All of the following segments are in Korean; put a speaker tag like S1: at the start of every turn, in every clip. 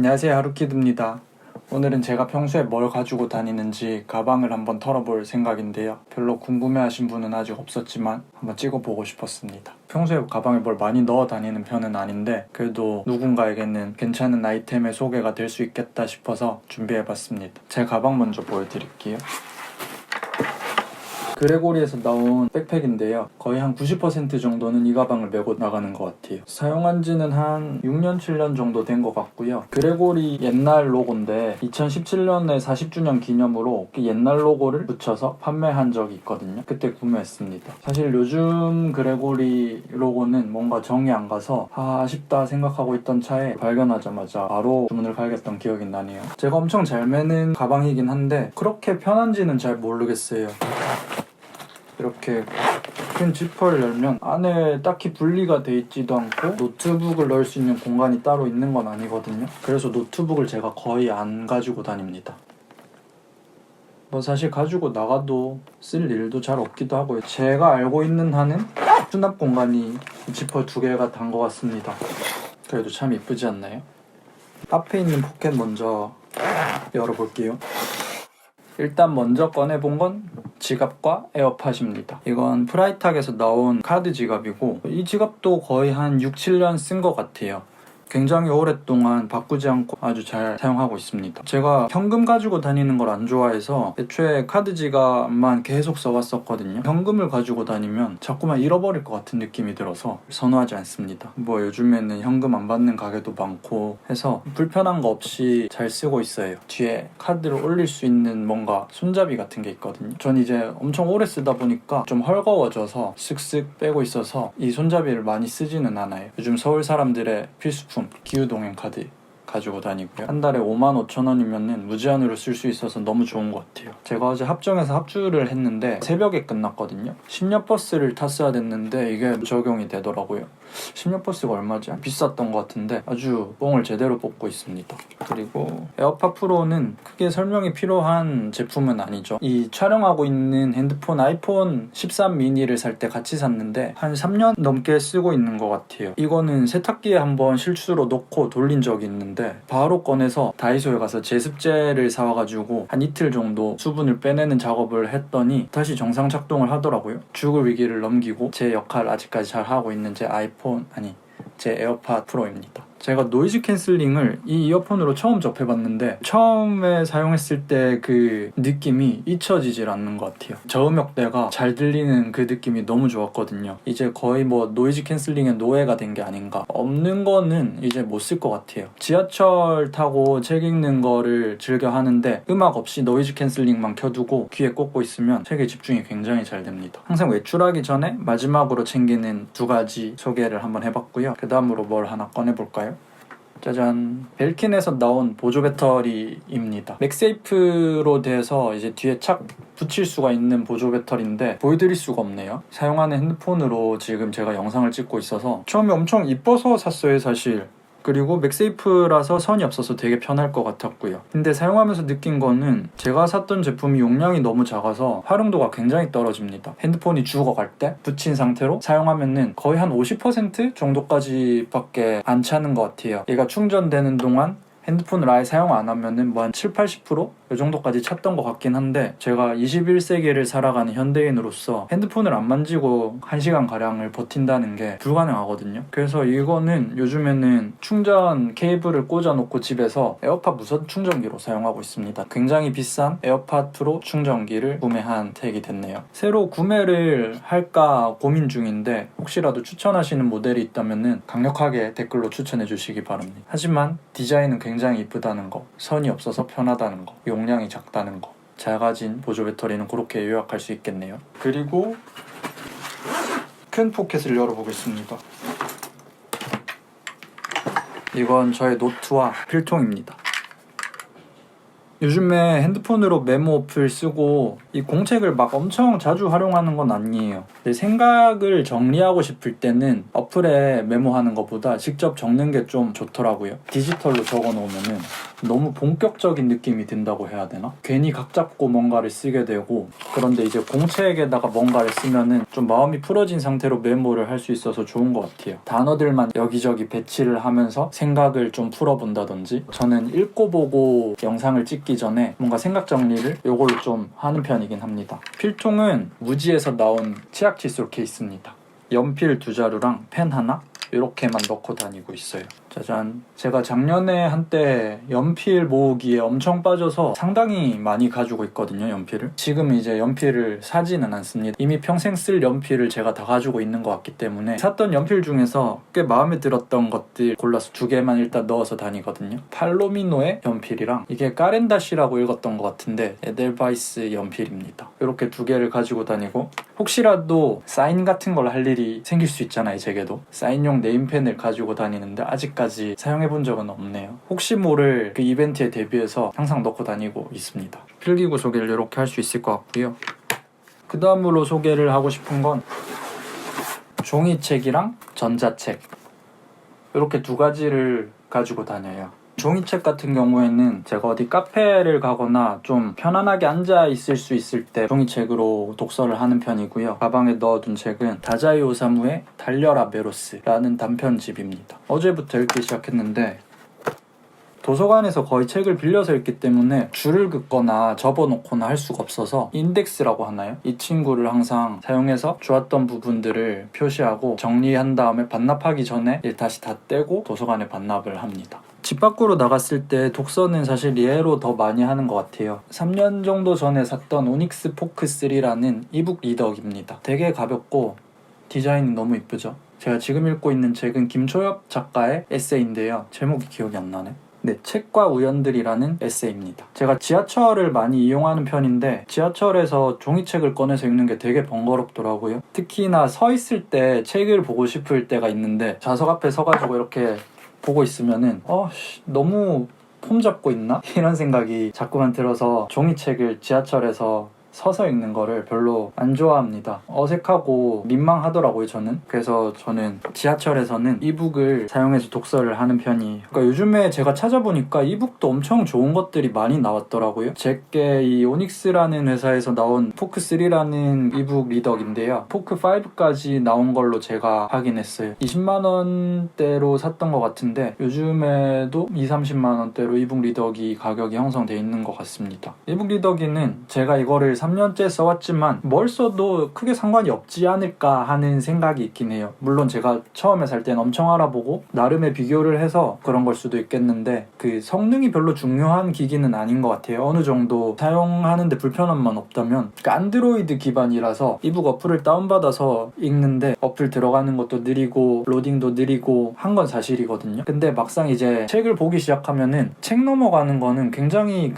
S1: 안녕하세요, 하루키드입니다. 오늘은 제가 평소에 뭘 가지고 다니는지 가방을 한번 털어볼 생각인데요. 별로 궁금해하신 분은 아직 없었지만 한번 찍어보고 싶었습니다. 평소에 가방에 뭘 많이 넣어 다니는 편은 아닌데 그래도 누군가에게는 괜찮은 아이템의 소개가 될 수 있겠다 싶어서 준비해봤습니다. 제 가방 먼저 보여드릴게요. 그레고리에서 나온 백팩인데요. 거의 한 90% 정도는 이 가방을 메고 나가는 것 같아요. 사용한 지는 한 6년, 7년 정도 된 것 같고요. 그레고리 옛날 로고인데 2017년에 40주년 기념으로 그 옛날 로고를 붙여서 판매한 적이 있거든요. 그때 구매했습니다. 사실 요즘 그레고리 로고는 뭔가 정이 안 가서 아쉽다 생각하고 있던 차에 발견하자마자 바로 주문을 갈겼던 기억이 나네요. 제가 엄청 잘 매는 가방이긴 한데 그렇게 편한지는 잘 모르겠어요. 이렇게 큰 지퍼를 열면 안에 딱히 분리가 돼 있지도 않고 노트북을 넣을 수 있는 공간이 따로 있는 건 아니거든요. 그래서 노트북을 제가 거의 안 가지고 다닙니다. 뭐 사실 가지고 나가도 쓸 일도 잘 없기도 하고요. 제가 알고 있는 한은 수납 공간이 지퍼 2개가 단 것 같습니다. 그래도 참 이쁘지 않나요? 앞에 있는 포켓 먼저 열어볼게요. 일단 먼저 꺼내본 건 지갑과 에어팟입니다. 이건 프라이탁에서 나온 카드 지갑이고 이 지갑도 거의 한 6, 7년 쓴 것 같아요. 굉장히 오랫동안 바꾸지 않고 아주 잘 사용하고 있습니다. 제가 현금 가지고 다니는 걸 안 좋아해서 애초에 카드 지갑만 계속 써왔었거든요. 현금을 가지고 다니면 자꾸만 잃어버릴 것 같은 느낌이 들어서 선호하지 않습니다. 뭐 요즘에는 현금 안 받는 가게도 많고 해서 불편한 거 없이 잘 쓰고 있어요. 뒤에 카드를 올릴 수 있는 뭔가 손잡이 같은 게 있거든요. 전 이제 엄청 오래 쓰다 보니까 좀 헐거워져서 쓱쓱 빼고 있어서 이 손잡이를 많이 쓰지는 않아요. 요즘 서울 사람들의 필수품 기후동행 카드 가지고 다니고요. 한 달에 55,000원이면 무제한으로 쓸 수 있어서 너무 좋은 것 같아요. 제가 어제 합정에서 합주를 했는데 새벽에 끝났거든요. 심야버스를 탔어야 됐는데 이게 적용이 되더라고요. 심야버스가 얼마지? 비쌌던 것 같은데 아주 뽕을 제대로 뽑고 있습니다. 그리고 에어팟 프로는 크게 설명이 필요한 제품은 아니죠. 이 촬영하고 있는 핸드폰 아이폰 13 미니를 살 때 같이 샀는데 한 3년 넘게 쓰고 있는 것 같아요. 이거는 세탁기에 한번 실수로 넣고 돌린 적이 있는데 바로 꺼내서 다이소에 가서 제습제를 사와가지고 한 이틀 정도 수분을 빼내는 작업을 했더니 다시 정상 작동을 하더라고요. 죽을 위기를 넘기고 제 역할 아직까지 잘 하고 있는 제 에어팟 프로입니다. 제가 노이즈 캔슬링을 이 이어폰으로 처음 접해봤는데 처음에 사용했을 때 그 느낌이 잊혀지질 않는 것 같아요. 저음역대가 잘 들리는 그 느낌이 너무 좋았거든요. 이제 거의 뭐 노이즈 캔슬링의 노예가 된 게 아닌가. 없는 거는 이제 못 쓸 것 같아요. 지하철 타고 책 읽는 거를 즐겨 하는데 음악 없이 노이즈 캔슬링만 켜두고 귀에 꽂고 있으면 책에 집중이 굉장히 잘 됩니다. 항상 외출하기 전에 마지막으로 챙기는 2가지 소개를 한번 해봤고요. 그 다음으로 뭘 하나 꺼내볼까요? 짜잔, 벨킨에서 나온 보조 배터리입니다. 맥세이프로 돼서 이제 뒤에 착 붙일 수가 있는 보조 배터리인데 보여드릴 수가 없네요. 사용하는 핸드폰으로 지금 제가 영상을 찍고 있어서 처음에 엄청 이뻐서 샀어요, 사실. 그리고 맥세이프라서 선이 없어서 되게 편할 것 같았고요. 근데 사용하면서 느낀 거는 제가 샀던 제품이 용량이 너무 작아서 활용도가 굉장히 떨어집니다. 핸드폰이 죽어갈 때 붙인 상태로 사용하면은 거의 한 50% 정도까지밖에 안 차는 것 같아요. 얘가 충전되는 동안 핸드폰을 아예 사용 안 하면은 뭐 한 7, 80%? 이 정도까지 찼던 것 같긴 한데 제가 21세기를 살아가는 현대인으로서 핸드폰을 안 만지고 1시간가량을 버틴다는 게 불가능하거든요. 그래서 이거는 요즘에는 충전 케이블을 꽂아놓고 집에서 에어팟 무선 충전기로 사용하고 있습니다. 굉장히 비싼 에어팟 프로 충전기를 구매한 택이 됐네요. 새로 구매를 할까 고민 중인데 혹시라도 추천하시는 모델이 있다면 강력하게 댓글로 추천해 주시기 바랍니다. 하지만 디자인은 굉장히 이쁘다는 거, 선이 없어서 편하다는 거, 용량이 작다는 거, 잘 가진 보조 배터리는 그렇게 요약할 수 있겠네요. 그리고 큰 포켓을 열어보겠습니다. 이건 저의 노트와 필통입니다. 요즘에 핸드폰으로 메모 어플 쓰고 이 공책을 막 엄청 자주 활용하는 건 아니에요. 내 생각을 정리하고 싶을 때는 어플에 메모하는 것보다 직접 적는 게 좀 좋더라고요. 디지털로 적어 놓으면은 너무 본격적인 느낌이 든다고 해야 되나? 괜히 각 잡고 뭔가를 쓰게 되고, 그런데 이제 공책에다가 뭔가를 쓰면은 좀 마음이 풀어진 상태로 메모를 할 수 있어서 좋은 것 같아요. 단어들만 여기저기 배치를 하면서 생각을 좀 풀어본다든지, 저는 읽고 보고 영상을 찍기 전에 뭔가 생각 정리를 요걸로 좀 하는 편이긴 합니다. 필통은 무지에서 나온 치약 칫솔 케이스입니다. 연필 2자루랑 펜 하나 이렇게만 넣고 다니고 있어요. 짜잔. 제가 작년에 한때 연필 모으기에 엄청 빠져서 상당히 많이 가지고 있거든요, 연필을. 지금 이제 연필을 사지는 않습니다. 이미 평생 쓸 연필을 제가 다 가지고 있는 것 같기 때문에 샀던 연필 중에서 꽤 마음에 들었던 것들 골라서 2개만 일단 넣어서 다니거든요. 팔로미노의 연필이랑 이게 까렌다시라고 읽었던 것 같은데 에델바이스 연필입니다. 이렇게 2개를 가지고 다니고, 혹시라도 사인 같은 걸 할 일이 생길 수 있잖아요, 제게도. 사인용 네임펜을 가지고 다니는데 아직까지 사용해본 적은 없네요. 혹시 모를 그 이벤트에 대비해서 항상 넣고 다니고 있습니다. 필기구 소개를 이렇게 할 수 있을 것 같고요. 그 다음으로 소개를 하고 싶은 건 종이책이랑 전자책, 이렇게 2가지를 가지고 다녀요. 종이책 같은 경우에는 제가 어디 카페를 가거나 좀 편안하게 앉아 있을 수 있을 때 종이책으로 독서를 하는 편이고요. 가방에 넣어둔 책은 다자이 오사무의 달려라 메로스라는 단편집입니다. 어제부터 읽기 시작했는데 도서관에서 거의 책을 빌려서 읽기 때문에 줄을 긋거나 접어놓거나 할 수가 없어서 인덱스라고 하나요? 이 친구를 항상 사용해서 좋았던 부분들을 표시하고 정리한 다음에 반납하기 전에 다시 다 떼고 도서관에 반납을 합니다. 집 밖으로 나갔을 때 독서는 사실 예로 더 많이 하는 것 같아요. 3년 정도 전에 샀던 오닉스 포크 3라는 이북 리더기입니다. 되게 가볍고 디자인이 너무 이쁘죠? 제가 지금 읽고 있는 책은 김초엽 작가의 에세이인데요. 제목이 기억이 안 나네. 네, 책과 우연들이라는 에세이입니다. 제가 지하철을 많이 이용하는 편인데 지하철에서 종이책을 꺼내서 읽는 게 되게 번거롭더라고요. 특히나 서 있을 때 책을 보고 싶을 때가 있는데 좌석 앞에 서가지고 이렇게 보고 있으면은 너무 폼 잡고 있나? 이런 생각이 자꾸만 들어서 종이책을 지하철에서 서서 읽는 거를 별로 안 좋아합니다. 어색하고 민망하더라고요, 저는. 그래서 저는 지하철에서는 이북을 사용해서 독서를 하는 편이에요. 그러니까 요즘에 제가 찾아보니까 이북도 엄청 좋은 것들이 많이 나왔더라고요. 제게 이 오닉스라는 회사에서 나온 포크3라는 이북 리더기인데요. 포크5까지 나온 걸로 제가 확인했어요. 20만 원대로 샀던 것 같은데 요즘에도 20-30만 원대로 이북 리더기 가격이 형성되어 있는 것 같습니다. 이북 리더기는 제가 이거를 3년째 써왔지만 뭘 써도 크게 상관이 없지 않을까 하는 생각이 있긴 해요. 물론 제가 처음에 살 때는 엄청 알아보고 나름의 비교를 해서 그런 걸 수도 있겠는데 그 성능이 별로 중요한 기기는 아닌 것 같아요. 어느 정도 사용하는데 불편함만 없다면. 그러니까 안드로이드 기반이라서 이북 어플을 다운받아서 읽는데 어플 들어가는 것도 느리고 로딩도 느리고 한 건 사실이거든요. 근데 막상 이제 책을 보기 시작하면은 책 넘어가는 거는 굉장히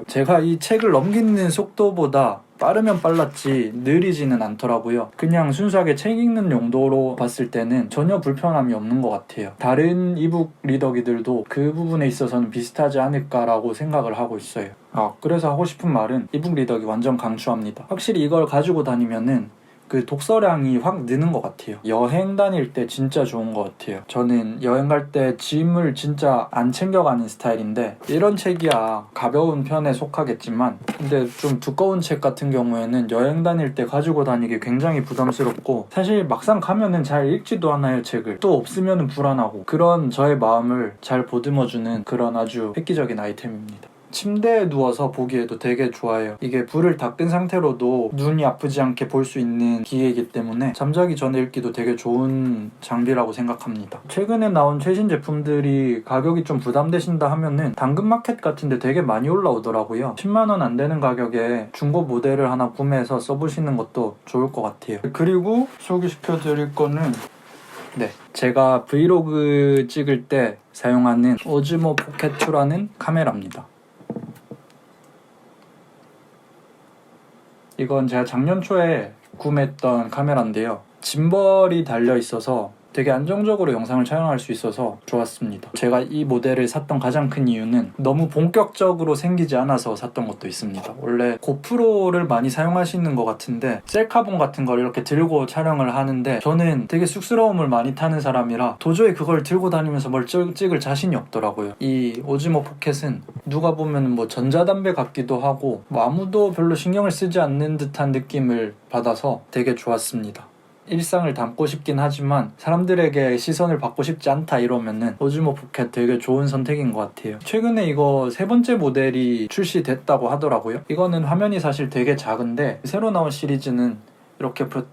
S1: 제가 이 책을 넘기는 속도보다 빠르면 빨랐지 느리지는 않더라고요. 그냥 순수하게 책 읽는 용도로 봤을 때는 전혀 불편함이 없는 것 같아요. 다른 이북 리더기들도 그 부분에 있어서는 비슷하지 않을까라고 생각을 하고 있어요. 그래서 하고 싶은 말은 이북 리더기 완전 강추합니다. 확실히 이걸 가지고 다니면은 그 독서량이 확 느는 것 같아요. 여행 다닐 때 진짜 좋은 것 같아요. 저는 여행 갈 때 짐을 진짜 안 챙겨가는 스타일인데 이런 책이야 가벼운 편에 속하겠지만 근데 좀 두꺼운 책 같은 경우에는 여행 다닐 때 가지고 다니기 굉장히 부담스럽고 사실 막상 가면은 잘 읽지도 않아요, 책을. 또 없으면은 불안하고 그런 저의 마음을 잘 보듬어주는 그런 아주 획기적인 아이템입니다. 침대에 누워서 보기에도 되게 좋아요. 이게 불을 다 끈 상태로도 눈이 아프지 않게 볼 수 있는 기계이기 때문에 잠자기 전에 읽기도 되게 좋은 장비라고 생각합니다. 최근에 나온 최신 제품들이 가격이 좀 부담되신다 하면은 당근마켓 같은데 되게 많이 올라오더라고요. 10만 원 안 되는 가격에 중고 모델을 하나 구매해서 써보시는 것도 좋을 것 같아요. 그리고 소개시켜드릴 거는 제가 브이로그 찍을 때 사용하는 오즈모 포켓2라는 카메라입니다. 이건 제가 작년 초에 구매했던 카메라인데요. 짐벌이 달려있어서 되게 안정적으로 영상을 촬영할 수 있어서 좋았습니다. 제가 이 모델을 샀던 가장 큰 이유는 너무 본격적으로 생기지 않아서 샀던 것도 있습니다. 원래 고프로를 많이 사용하시는 것 같은데 셀카봉 같은 걸 이렇게 들고 촬영을 하는데 저는 되게 쑥스러움을 많이 타는 사람이라 도저히 그걸 들고 다니면서 뭘 찍을 자신이 없더라고요. 이 오즈모 포켓은 누가 보면 뭐 전자담배 같기도 하고 뭐 아무도 별로 신경을 쓰지 않는 듯한 느낌을 받아서 되게 좋았습니다. 일상을 담고 싶긴 하지만 사람들에게 시선을 받고 싶지 않다 이러면은 오즈모 포켓 되게 좋은 선택인 것 같아요. 최근에 이거 세 번째 모델이 출시됐다고 하더라고요. 이거는 화면이 사실 되게 작은데 새로 나온 시리즈는 이렇게 탁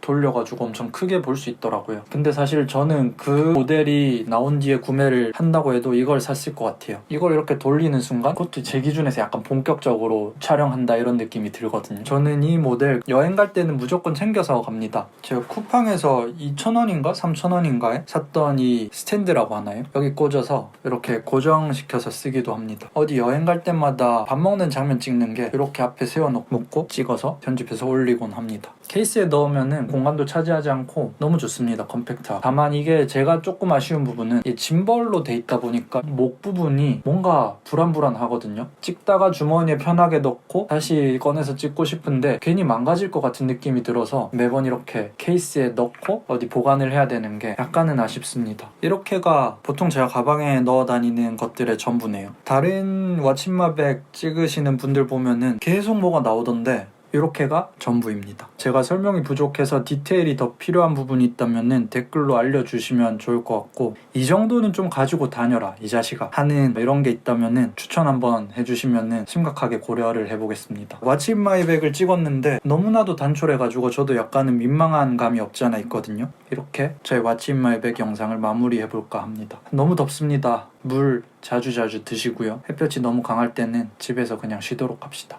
S1: 돌려가지고 엄청 크게 볼 수 있더라고요. 근데 사실 저는 그 모델이 나온 뒤에 구매를 한다고 해도 이걸 샀을 것 같아요. 이걸 이렇게 돌리는 순간 그것도 제 기준에서 약간 본격적으로 촬영한다 이런 느낌이 들거든요. 저는 이 모델 여행 갈 때는 무조건 챙겨서 갑니다. 제가 쿠팡에서 2,000원인가 3,000원인가에 샀던 이 스탠드라고 하나요? 여기 꽂아서 이렇게 고정시켜서 쓰기도 합니다. 어디 여행 갈 때마다 밥 먹는 장면 찍는 게 이렇게 앞에 세워놓고 찍어서 편집해서 올리곤 합니다. 케이스에 넣으면은 공간도 차지하지 않고 너무 좋습니다. 컴팩트하고. 다만 이게 제가 조금 아쉬운 부분은 이 짐벌로 돼 있다 보니까 목 부분이 뭔가 불안불안하거든요. 찍다가 주머니에 편하게 넣고 다시 꺼내서 찍고 싶은데 괜히 망가질 것 같은 느낌이 들어서 매번 이렇게 케이스에 넣고 어디 보관을 해야 되는 게 약간은 아쉽습니다. 이렇게가 보통 제가 가방에 넣어 다니는 것들의 전부네요. 다른 왓츠마백 찍으시는 분들 보면은 계속 뭐가 나오던데 이렇게가 전부입니다. 제가 설명이 부족해서 디테일이 더 필요한 부분이 있다면 댓글로 알려주시면 좋을 것 같고 이 정도는 좀 가지고 다녀라 이 자식아 하는 이런 게 있다면 추천 한번 해주시면 심각하게 고려를 해보겠습니다. What's in my bag을 찍었는데 너무나도 단촐해가지고 저도 약간은 민망한 감이 없지 않아 있거든요. 이렇게 저의 What's in my bag 영상을 마무리해볼까 합니다. 너무 덥습니다. 물 자주 드시고요. 햇볕이 너무 강할 때는 집에서 그냥 쉬도록 합시다.